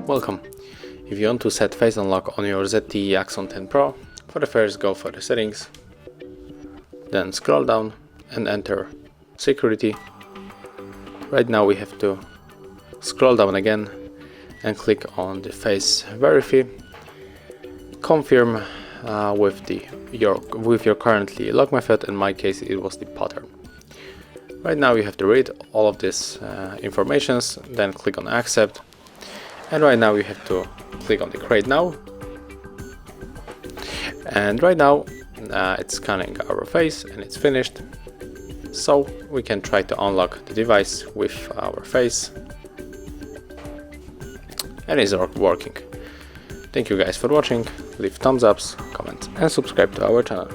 Welcome. If you want to set face unlock on your ZTE Axon 10 Pro, for the first go for the settings, then scroll down and enter security. Right now we have to scroll down again and click on the face verify. Confirm with your currently lock method. In my case it was the pattern. Right now you have to read all of this informations, then click on accept, and right now you have to click on the create now. And right now it's scanning our face and it's finished, so we can try to unlock the device with our face, and it's working. Thank you guys for watching. Leave thumbs ups, comments and subscribe to our channel.